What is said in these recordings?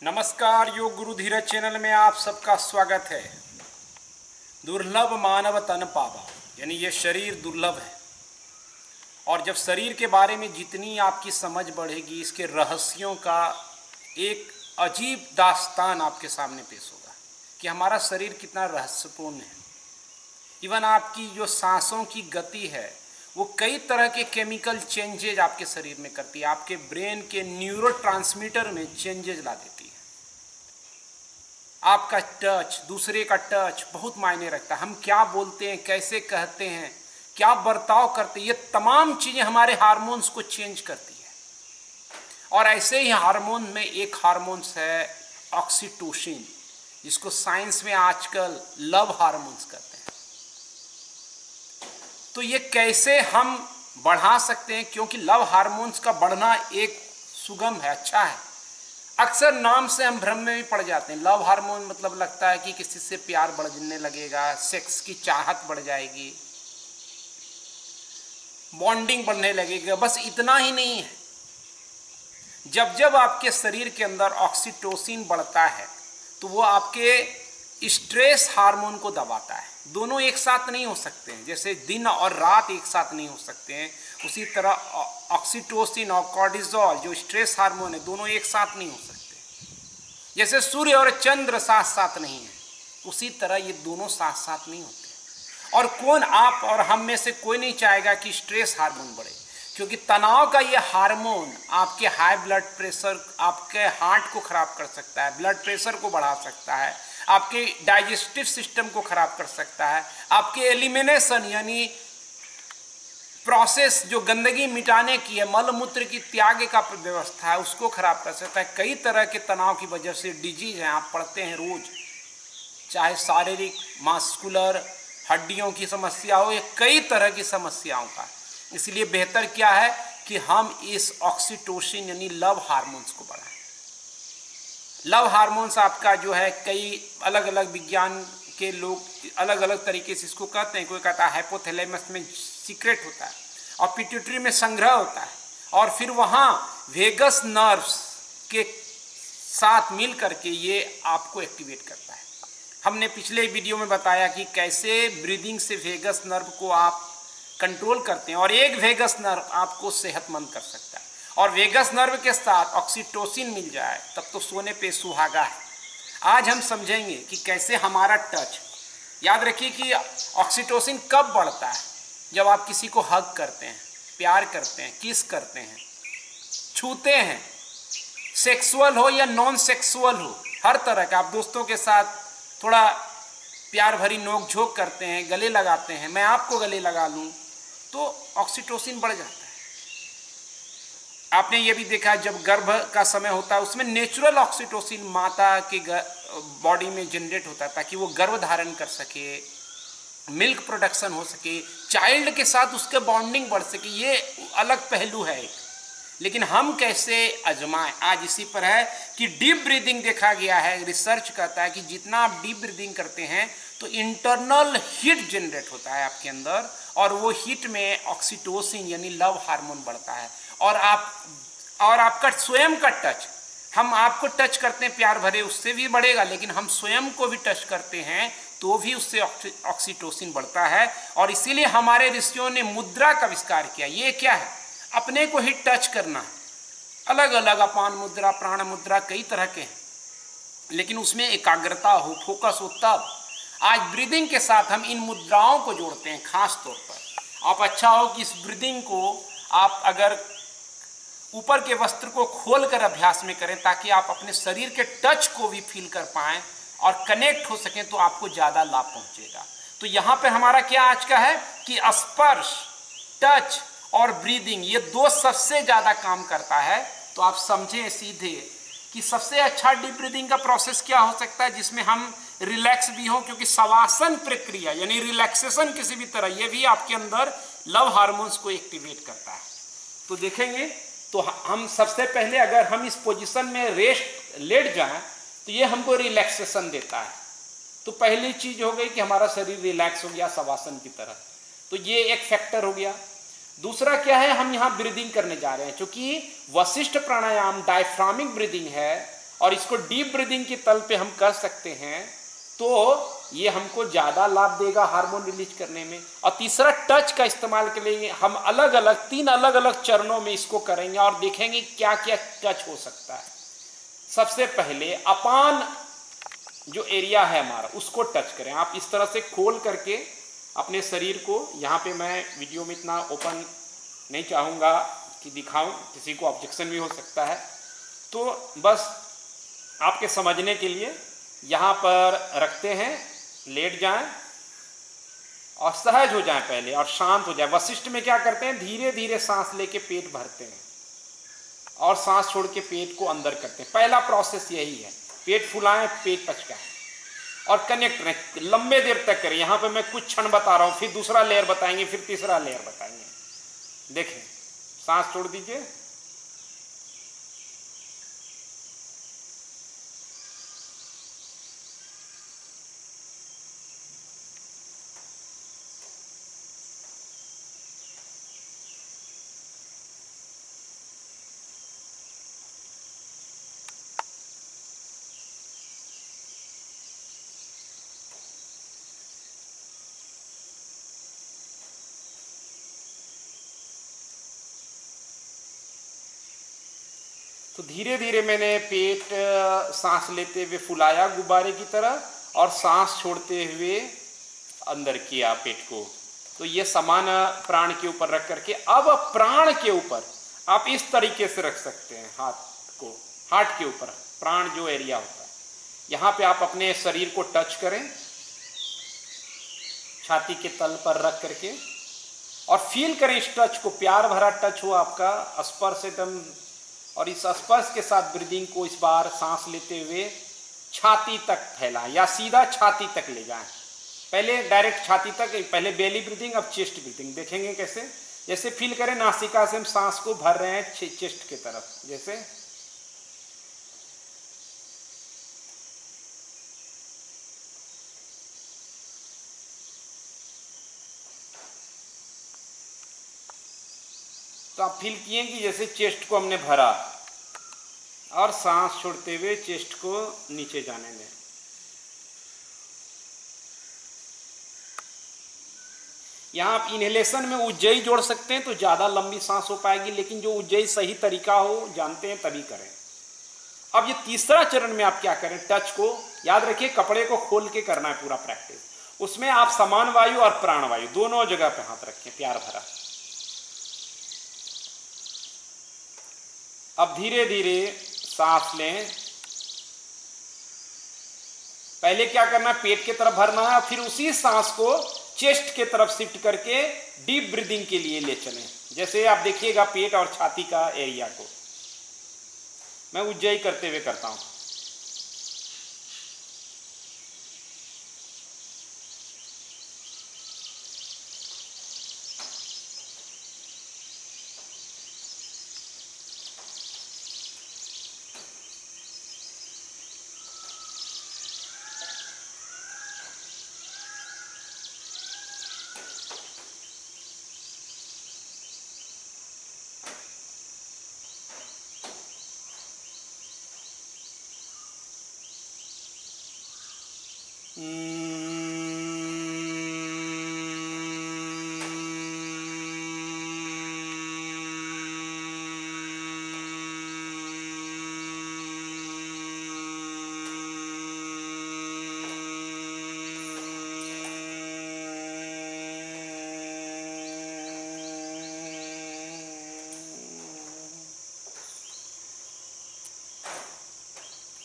नमस्कार, योग गुरु धीरज चैनल में आप सबका स्वागत है। दुर्लभ मानव तन पावा, यानी ये शरीर दुर्लभ है और जब शरीर के बारे में जितनी आपकी समझ बढ़ेगी, इसके रहस्यों का एक अजीब दास्तान आपके सामने पेश होगा कि हमारा शरीर कितना रहस्यपूर्ण है। इवन आपकी जो सांसों की गति है वो कई तरह के केमिकल चेंजेज आपके शरीर में करती है, आपके ब्रेन के न्यूरोट्रांसमीटर में चेंजेज ला देती है। आपका टच, दूसरे का टच बहुत मायने रखता है। हम क्या बोलते हैं, कैसे कहते हैं, क्या बर्ताव करते हैं, ये तमाम चीज़ें हमारे हार्मोन्स को चेंज करती है। और ऐसे ही हार्मोन में एक हार्मोन्स है ऑक्सीटोसिन, जिसको साइंस में आजकल लव हार्मोन्स कहते हैं। तो ये कैसे हम बढ़ा सकते हैं, क्योंकि लव हार्मोन्स का बढ़ना एक सुगम है, अच्छा है। अक्सर नाम से हम भ्रम में भी पड़ जाते हैं। लव हार्मोन मतलब लगता है कि किसी से प्यार बढ़ने लगेगा, सेक्स की चाहत बढ़ जाएगी, बॉन्डिंग बढ़ने लगेगा। बस इतना ही नहीं है, जब जब आपके शरीर के अंदर ऑक्सीटोसिन बढ़ता है तो वो आपके स्ट्रेस हार्मोन को दबाता है। दोनों एक साथ नहीं हो सकते हैं, जैसे दिन और रात एक साथ नहीं हो सकते हैं, उसी तरह ऑक्सीटोसिन और कॉर्टिसोल जो स्ट्रेस हार्मोन है, दोनों एक साथ नहीं हो सकते। जैसे सूर्य और चंद्र साथ साथ नहीं है, उसी तरह ये दोनों साथ साथ नहीं होते। और कौन, आप और हम में से कोई नहीं चाहेगा कि स्ट्रेस हार्मोन बढ़े, क्योंकि तनाव का ये हार्मोन आपके हाई ब्लड प्रेशर, आपके हार्ट को खराब कर सकता है, ब्लड प्रेशर को बढ़ा सकता है, आपके डाइजेस्टिव सिस्टम को खराब कर सकता है, आपके एलिमिनेशन यानी प्रोसेस जो गंदगी मिटाने की है, मल मूत्र की त्याग का व्यवस्था है, उसको खराब कर सकता है। कई तरह के तनाव की वजह से डिजीज हैं, आप पढ़ते हैं रोज, चाहे शारीरिक, मास्कुलर, हड्डियों की समस्या हो या कई तरह की समस्याओं का। इसलिए बेहतर क्या है कि हम इस ऑक्सीटोसिन यानी लव हार्मोन्स को बढ़ाएं। लव हार्मोन्स आपका जो है, कई अलग अलग विज्ञान के लोग अलग अलग तरीके से इसको कहते हैं। कोई कहता है हाइपोथैलेमस में सीक्रेट होता है और पिट्यूटरी में संग्रह होता है, और फिर वहाँ वेगस नर्व्स के साथ मिल करके ये आपको एक्टिवेट करता है। हमने पिछले वीडियो में बताया कि कैसे ब्रीदिंग से वेगस नर्व को आप कंट्रोल करते हैं, और एक वेगस नर्व आपको सेहतमंद कर सकता है। और वेगस नर्व के साथ ऑक्सीटोसिन मिल जाए तब तो सोने पे सुहागा है। आज हम समझेंगे कि कैसे हमारा टच, याद रखिए कि ऑक्सीटोसिन कब बढ़ता है, जब आप किसी को हग करते हैं, प्यार करते हैं, किस करते हैं, छूते हैं, सेक्सुअल हो या नॉन सेक्सुअल हो, हर तरह का, आप दोस्तों के साथ थोड़ा प्यार भरी नोक झोंक करते हैं, गले लगाते हैं, मैं आपको गले लगा लूँ, तो ऑक्सीटोसिन बढ़ जाता है। आपने ये भी देखा, जब गर्भ का समय होता है उसमें नेचुरल ऑक्सीटोसिन माता के बॉडी में जनरेट होता है, ताकि वो गर्भ धारण कर सके, मिल्क प्रोडक्शन हो सके, चाइल्ड के साथ उसके बॉन्डिंग बढ़ सके। ये अलग पहलू है एक। लेकिन हम कैसे आजमाएं, आज इसी पर है कि डीप ब्रीदिंग देखा गया है, रिसर्च कहता है कि जितना आप डीप ब्रीदिंग करते हैं तो इंटरनल हीट जनरेट होता है आपके अंदर, और वो हीट में ऑक्सीटोसिन यानी लव हार्मोन बढ़ता है। और आपका स्वयं का टच, हम आपको टच करते हैं प्यार भरे, उससे भी बढ़ेगा, लेकिन हम स्वयं को भी टच करते हैं तो भी उससे ऑक्सीटोसिन बढ़ता है। और इसीलिए हमारे ऋषियों ने मुद्रा का आविष्कार किया। ये क्या है? अपने को ही टच करना। अलग अलग अपान मुद्रा, प्राण मुद्रा, कई तरह के हैं, लेकिन उसमें एकाग्रता हो, फोकस हो तब। आज ब्रीदिंग के साथ हम इन मुद्राओं को जोड़ते हैं खास तौर पर। आप अच्छा हो कि इस ब्रीदिंग को आप अगर ऊपर के वस्त्र को खोलकर अभ्यास में करें, ताकि आप अपने शरीर के टच को भी फील कर पाएं और कनेक्ट हो सकें, तो आपको ज़्यादा लाभ पहुंचेगा। तो यहाँ पे हमारा क्या आज का है कि स्पर्श, टच और ब्रीदिंग, ये दो सबसे ज़्यादा काम करता है। तो आप समझें सीधे कि सबसे अच्छा डीप ब्रीदिंग का प्रोसेस क्या हो सकता है, जिसमें हम रिलैक्स भी हों, क्योंकि शवासन प्रक्रिया यानी रिलैक्सेशन किसी भी तरह, ये भी आपके अंदर लव हार्मोन्स को एक्टिवेट करता है। तो देखेंगे, तो हम सबसे पहले अगर हम इस पोजीशन में रेस्ट लेट जाएं तो ये हमको रिलैक्सेशन देता है। तो पहली चीज हो गई कि हमारा शरीर रिलैक्स हो गया शवासन की तरह, तो ये एक फैक्टर हो गया। दूसरा क्या है, हम यहाँ ब्रीदिंग करने जा रहे हैं, क्योंकि वशिष्ठ प्राणायाम डायफ्रामिक ब्रीदिंग है और इसको डीप ब्रीदिंग के तल पे हम कर सकते हैं तो ये हमको ज़्यादा लाभ देगा हार्मोन रिलीज करने में। और तीसरा, टच का इस्तेमाल करेंगे हम, अलग अलग 3 अलग अलग चरणों में इसको करेंगे और देखेंगे क्या क्या टच हो सकता है। सबसे पहले अपान जो एरिया है हमारा उसको टच करें। आप इस तरह से खोल करके अपने शरीर को, यहाँ पे मैं वीडियो में इतना ओपन नहीं चाहूँगा कि दिखाऊं, किसी को ऑब्जेक्शन भी हो सकता है, तो बस आपके समझने के लिए यहाँ पर रखते हैं, लेट जाएं और सहज हो जाएं पहले और शांत हो जाए। वशिष्ठ में क्या करते हैं, धीरे धीरे सांस लेके पेट भरते हैं और सांस छोड़ के पेट को अंदर करते हैं। पहला प्रोसेस यही है, पेट फुलाएं, पेट पचकाएं और कनेक्ट रहें, लंबे देर तक करें। यहाँ पे मैं कुछ क्षण बता रहा हूँ, फिर दूसरा लेयर बताएंगे, फिर तीसरा लेयर बताएंगे। देखें, सांस छोड़ दीजिए, तो धीरे धीरे मैंने पेट सांस लेते हुए फुलाया गुब्बारे की तरह और सांस छोड़ते हुए अंदर किया पेट को। तो ये समान प्राण के ऊपर रख करके, अब प्राण के ऊपर आप इस तरीके से रख सकते हैं हाथ को, हार्ट के ऊपर प्राण जो एरिया होता है, यहाँ पे आप अपने शरीर को टच करें, छाती के तल पर रख करके, और फील करें इस टच को, प्यार भरा टच हो आपका, स्पर्श एकदम। और इस स्पर्श के साथ ब्रीदिंग को इस बार सांस लेते हुए छाती तक फैलाएं या सीधा छाती तक ले जाएं। पहले डायरेक्ट छाती तक, पहले बेली ब्रीदिंग, अब चेस्ट ब्रीदिंग। देखेंगे कैसे, जैसे फील करें नासिका से हम सांस को भर रहे हैं चेस्ट की तरफ, जैसे तो आप फील किए कि जैसे चेस्ट को हमने भरा और सांस छोड़ते हुए चेस्ट को नीचे जाने दें। यहाँ आप इनहेलेशन में उज्जयी जोड़ सकते हैं तो ज़्यादा लंबी सांस हो पाएगी, लेकिन जो उज्जयी सही तरीका हो, जानते हैं, तभी करें। अब ये तीसरा चरण में आप क्या करें, टच को याद रखिए, कपड़े को खोल के करना है पूरा प्रैक्टिस। उसमें आप समान वायु और प्राण वायु दोनों जगह पे हाथ रखें, प्यार भरा। अब धीरे धीरे सांस लें। पहले क्या करना है, पेट की तरफ भरना है, फिर उसी सांस को चेस्ट के तरफ शिफ्ट करके डीप ब्रीदिंग के लिए ले चलें। जैसे आप देखिएगा पेट और छाती का एरिया को मैं उज्जयी करते हुए करता हूं।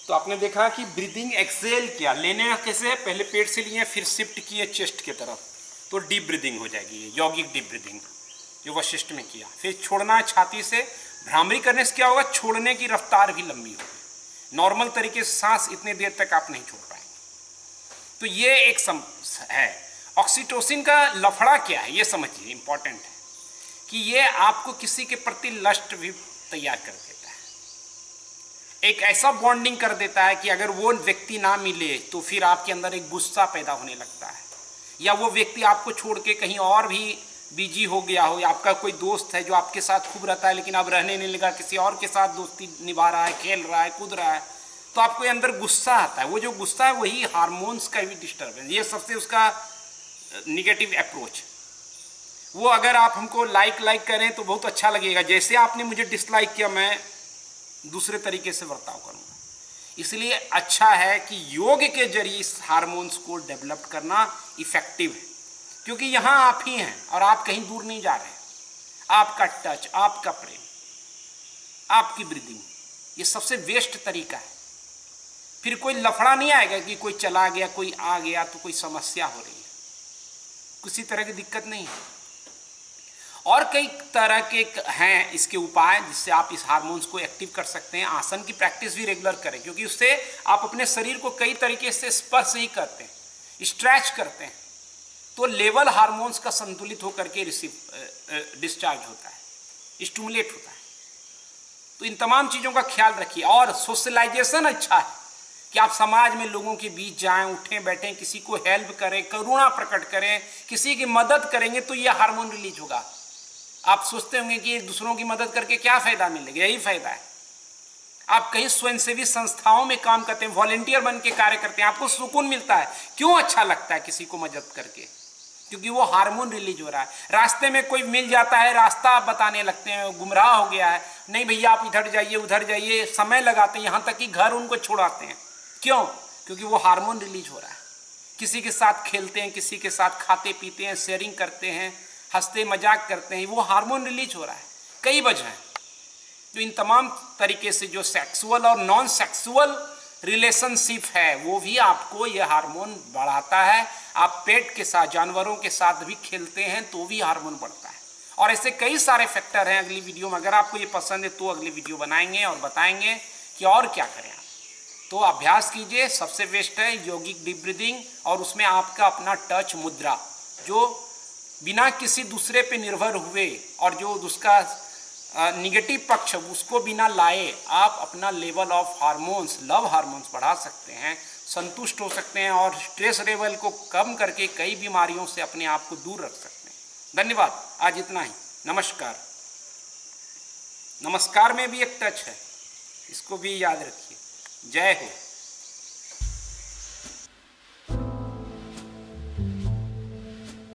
तो आपने देखा कि ब्रीदिंग एक्सेल किया, लेने कैसे, पहले पेट से लिए फिर शिफ्ट किए चेस्ट की तरफ, तो डीप ब्रीदिंग हो जाएगी, ये यौगिक डीप ब्रीदिंग जो वशिष्ठ में किया। फिर छोड़ना है छाती से, भ्रामरी करने से क्या होगा, छोड़ने की रफ्तार भी लंबी होगी। नॉर्मल तरीके से सांस इतने देर तक आप नहीं छोड़ पाएंगे। तो ये एक है। ऑक्सीटोसिन का लफड़ा क्या है ये समझिए, इंपॉर्टेंट है कि ये आपको किसी के प्रति लस्ट भी तैयार कर देता है, एक ऐसा बॉन्डिंग कर देता है कि अगर वो व्यक्ति ना मिले तो फिर आपके अंदर एक गुस्सा पैदा होने लगता है, या वो व्यक्ति आपको छोड़ के कहीं और भी बिजी हो गया हो, या आपका कोई दोस्त है जो आपके साथ खूब रहता है लेकिन अब रहने नहीं लगा, किसी और के साथ दोस्ती निभा रहा है, खेल रहा है, कूद रहा है, तो आपको अंदर गुस्सा आता है, वो जो गुस्सा है वही हार्मोन्स का भी डिस्टर्बेंस, ये सबसे उसका निगेटिव अप्रोच। वो अगर आप हमको लाइक करें तो बहुत अच्छा लगेगा, जैसे आपने मुझे डिसलाइक किया मैं दूसरे तरीके से बर्ताव करूंगा। इसलिए अच्छा है कि योग के जरिए इस हार्मोन्स को डेवलप करना इफेक्टिव है, क्योंकि यहाँ आप ही हैं और आप कहीं दूर नहीं जा रहे हैं। आपका टच, आपका प्रेम, आपकी ब्रीदिंग, ये सबसे बेस्ट तरीका है। फिर कोई लफड़ा नहीं आएगा कि कोई चला गया, कोई आ गया तो कोई समस्या हो रही है, किसी तरह की दिक्कत नहीं है। और कई तरह के हैं इसके उपाय जिससे आप इस हार्मोन्स को एक्टिव कर सकते हैं। आसन की प्रैक्टिस भी रेगुलर करें, क्योंकि उससे आप अपने शरीर को कई तरीके से स्पर्श ही करते हैं, स्ट्रेच करते हैं, तो लेवल हार्मोन्स का संतुलित होकर के डिस्चार्ज होता है, स्टिमुलेट होता है। तो इन तमाम चीज़ों का ख्याल रखिए। और सोशलाइजेशन अच्छा है कि आप समाज में लोगों के बीच जाएं, उठें बैठें, किसी को हेल्प करें, करुणा प्रकट करें, किसी की मदद करेंगे तो ये हार्मोन रिलीज होगा। आप सोचते होंगे कि दूसरों की मदद करके क्या फायदा मिलेगा, यही फायदा है। आप कहीं स्वयंसेवी संस्थाओं में काम करते हैं, वॉलेंटियर बन के कार्य करते हैं, आपको सुकून मिलता है। क्यों अच्छा लगता है किसी को मदद करके? क्योंकि वो हार्मोन रिलीज हो रहा है। रास्ते में कोई मिल जाता है, रास्ता आप बताने लगते हैं, गुमराह हो गया है, नहीं भैया आप इधर जाइए उधर जाइए, समय लगाते हैं, यहाँ तक कि घर उनको छोड़ाते हैं। क्यों? क्योंकि वो हार्मोन रिलीज हो रहा है। किसी के साथ खेलते हैं, किसी के साथ खाते पीते हैं, शेयरिंग करते हैं, हंसते मजाक करते हैं, वो हार्मोन रिलीज हो रहा है। कई वजह हैं। तो इन तमाम तरीके से जो सेक्सुअल और नॉन सेक्सुअल रिलेशनशिप है वो भी आपको ये हार्मोन बढ़ाता है। आप पेट के साथ, जानवरों के साथ भी खेलते हैं तो भी हार्मोन बढ़ता है। और ऐसे कई सारे फैक्टर हैं। अगली वीडियो में अगर आपको ये पसंद है तो अगली वीडियो बनाएंगे और बताएंगे कि और क्या करें आप। तो अभ्यास कीजिए, सबसे बेस्ट है योगिक डीप ब्रीदिंग, और उसमें आपका अपना टच मुद्रा, जो बिना किसी दूसरे पे निर्भर हुए और जो उसका निगेटिव पक्ष उसको बिना लाए आप अपना level of hormones, love hormones बढ़ा सकते हैं, संतुष्ट हो सकते हैं और स्ट्रेस लेवल को कम करके कई बीमारियों से अपने आप को दूर रख सकते हैं। धन्यवाद। आज इतना ही। नमस्कार। नमस्कार में भी एक टच है, इसको भी याद रखिए। जय हो।